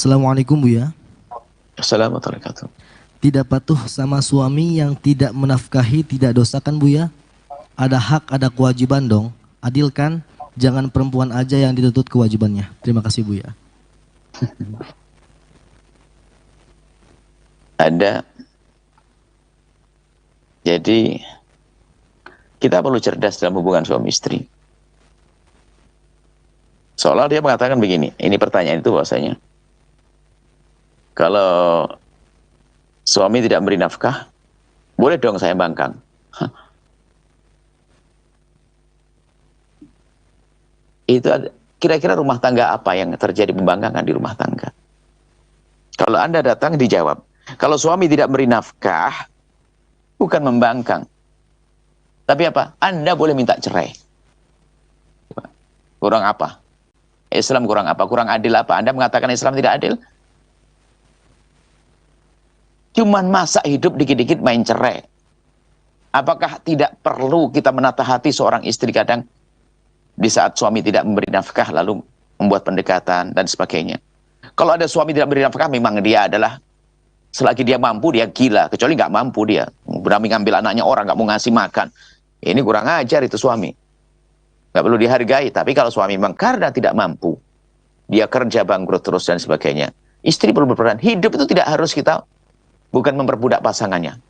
Assalamualaikum Bu ya. Assalamualaikum warahmatullahi wabarakatuh. Tidak patuh sama suami yang tidak menafkahi tidak dosa kan Bu ya? Ada hak, ada kewajiban dong. Adil kan? Jangan perempuan aja yang dituntut kewajibannya. Terima kasih Bu ya. Ada. Jadi kita perlu cerdas dalam hubungan suami istri. Seolah dia mengatakan begini, ini pertanyaan itu bahwasanya, kalau suami tidak memberi nafkah, boleh dong saya bangkang. Itu kira-kira rumah tangga apa yang terjadi pembangkangan di rumah tangga? Kalau Anda datang dijawab, kalau suami tidak memberi nafkah, bukan membangkang. Tapi apa? Anda boleh minta cerai. Kurang apa? Islam kurang apa? Kurang adil apa? Anda mengatakan Islam tidak adil? Cuman masa hidup dikit-dikit main cerai. Apakah tidak perlu kita menata hati seorang istri kadang di saat suami tidak memberi nafkah lalu membuat pendekatan dan sebagainya? Kalau ada suami tidak memberi nafkah, memang dia adalah, selagi dia mampu dia gila. Kecuali nggak mampu dia berani ngambil anaknya orang, nggak mau ngasih makan. Ini kurang ajar itu suami. Nggak perlu dihargai. Tapi kalau suami memang karena tidak mampu, dia kerja bangkrut terus dan sebagainya, istri perlu berperan. Hidup itu tidak harus kita bukan memperbudak pasangannya.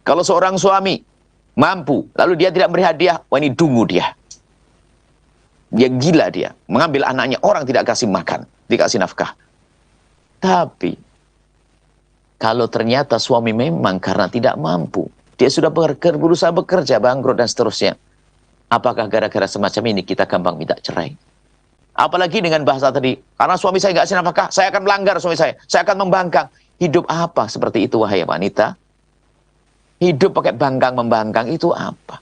Kalau seorang suami mampu, lalu dia tidak beri hadiah, wah ini dungu dia. Dia gila dia. Mengambil anaknya orang, tidak kasih makan, dikasih nafkah. Tapi kalau ternyata suami memang karena tidak mampu, dia sudah berusaha bekerja, bangkrut dan seterusnya, apakah gara-gara semacam ini kita gampang minta cerai? Apalagi dengan bahasa tadi, karena suami saya nggak kasih nafkah, saya akan melanggar suami saya akan membangkang. Hidup apa seperti itu, wahai wanita? Hidup pakai bangkang-membangkang itu apa?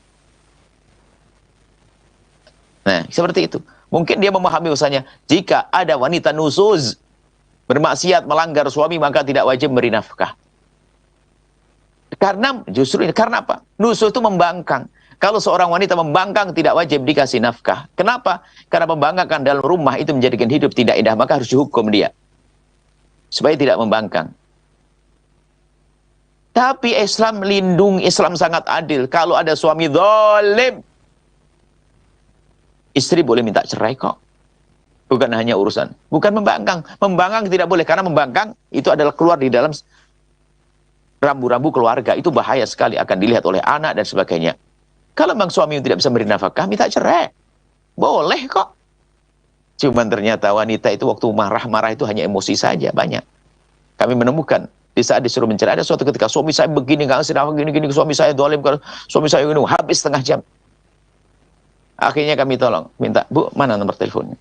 Nah, seperti itu. Mungkin dia memahami usahanya, jika ada wanita nusuz, bermaksiat, melanggar suami, maka tidak wajib beri nafkah. Karena justru ini, karena apa? Nusuz itu membangkang. Kalau seorang wanita membangkang, tidak wajib dikasih nafkah. Kenapa? Karena membangkang dalam rumah itu menjadikan hidup tidak indah, maka harus dihukum dia supaya tidak membangkang. Tapi Islam melindungi, Islam sangat adil. Kalau ada suami zalim, istri boleh minta cerai kok. Bukan hanya urusan, bukan membangkang. Membangkang tidak boleh, karena membangkang itu adalah keluar di dalam rambu-rambu keluarga. Itu bahaya sekali, akan dilihat oleh anak dan sebagainya. Kalau memang suami yang tidak bisa beri nafkah, minta cerai. Boleh kok. Cuman ternyata wanita itu waktu marah-marah itu hanya emosi saja, banyak. Kami menemukan, di saat disuruh mencerai, ada suatu ketika, suami saya begini, nggak ngasih nafkah, gini-gini, suami saya dolim, suami saya gini, habis setengah jam. Akhirnya kami tolong, minta, Bu, mana nomor teleponnya?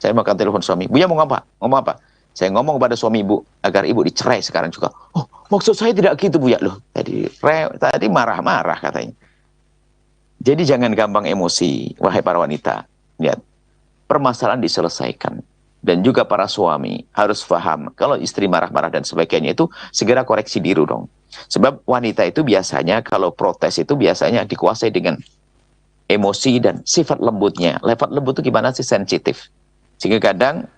Saya makan telepon suami. Bu ya mau apa? Ngomong apa? Saya ngomong kepada suami ibu agar ibu dicerai sekarang juga. Oh, maksud saya tidak gitu Bu ya. Loh, tadi marah-marah katanya. Jadi jangan gampang emosi, wahai para wanita. Lihat, permasalahan diselesaikan. Dan juga para suami harus paham, kalau istri marah-marah dan sebagainya itu segera koreksi diri dong. Sebab wanita itu biasanya kalau protes itu biasanya dikuasai dengan emosi dan sifat lembutnya. Sifat lembut itu gimana sih? Sensitif. Sehingga kadang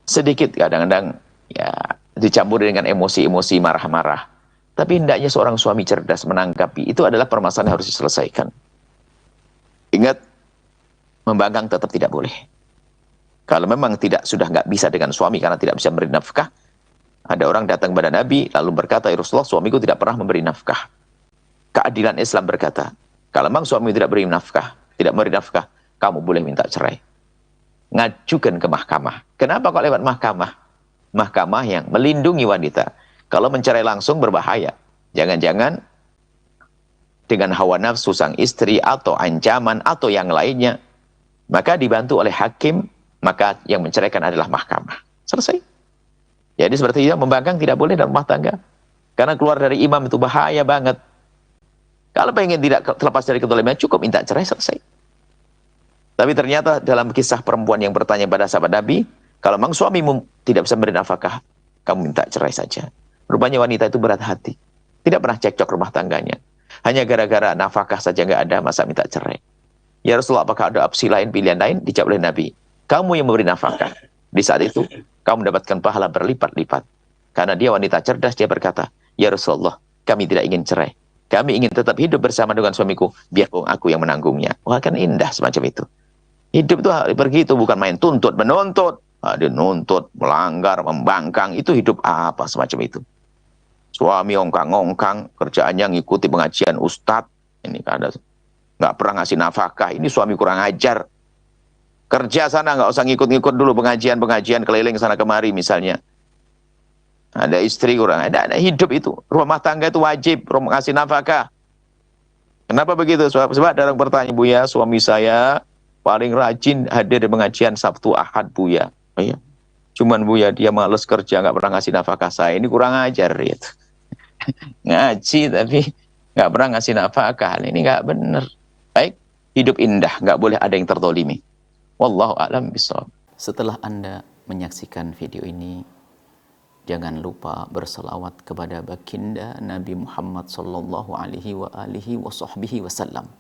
sedikit kadang-kadang ya dicampur dengan emosi-emosi marah-marah. Tapi hendaknya seorang suami cerdas menanggapi itu adalah permasalahan yang harus diselesaikan. Ingat, membangkang tetap tidak boleh. Kalau memang sudah nggak bisa dengan suami karena tidak bisa memberi nafkah, ada orang datang kepada Nabi lalu berkata, ya Rasulullah, suamiku tidak pernah memberi nafkah. Keadilan Islam berkata, kalau memang suami tidak beri nafkah, kamu boleh minta cerai. Ngajukan ke mahkamah. Kenapa kok lewat mahkamah? Mahkamah yang melindungi wanita. Kalau mencerai langsung berbahaya. Jangan-jangan dengan hawa nafsu sang istri atau ancaman atau yang lainnya, maka dibantu oleh hakim, maka yang menceraikan adalah mahkamah. Selesai. Jadi seperti itu, membangkang tidak boleh dalam rumah tangga. Karena keluar dari imam itu bahaya banget. Kalau pengen tidak terlepas dari kezaliman, cukup minta cerai, selesai. Tapi ternyata dalam kisah perempuan yang bertanya pada sahabat Nabi, kalau memang suamimu tidak bisa memberi nafkah, kamu minta cerai saja. Rupanya wanita itu berat hati. Tidak pernah cekcok rumah tangganya. Hanya gara-gara nafkah saja nggak ada, masa minta cerai. Ya Rasulullah, apakah ada opsi lain, pilihan lain? Dijawab oleh Nabi, kamu yang memberi nafkah. Di saat itu, kau mendapatkan pahala berlipat-lipat. Karena dia wanita cerdas, dia berkata, ya Rasulullah, kami tidak ingin cerai. Kami ingin tetap hidup bersama dengan suamiku, biarpun aku yang menanggungnya. Wah, kan indah semacam itu. Hidup itu begitu, bukan main tuntut, menuntut. Dia nuntut, melanggar, membangkang, itu hidup apa semacam itu. Suami ongkang-ongkang, kerjaannya ngikuti pengajian ustadz, ini ada nggak pernah ngasih nafkah, ini suami kurang ajar. Kerja sana nggak usah ngikut-ngikut dulu pengajian-pengajian keliling sana kemari misalnya. Ada istri kurang, ada hidup itu. Rumah tangga itu wajib ngasih nafkah. Kenapa begitu? Sebab ada orang bertanya, Buya, suami saya paling rajin hadir di pengajian Sabtu Ahad, Buya. Oh, iya. Cuman Buya, dia males kerja, nggak pernah ngasih nafkah saya. Ini kurang ajar gitu. Ngaji tapi nggak pernah ngasih nafkah. Ini nggak benar. Baik, hidup indah, nggak boleh ada yang tertolimi. Wallahu a'lam bishawab. Setelah Anda menyaksikan video ini, jangan lupa berselawat kepada baginda Nabi Muhammad sallallahu alaihi wa alihi wasallam.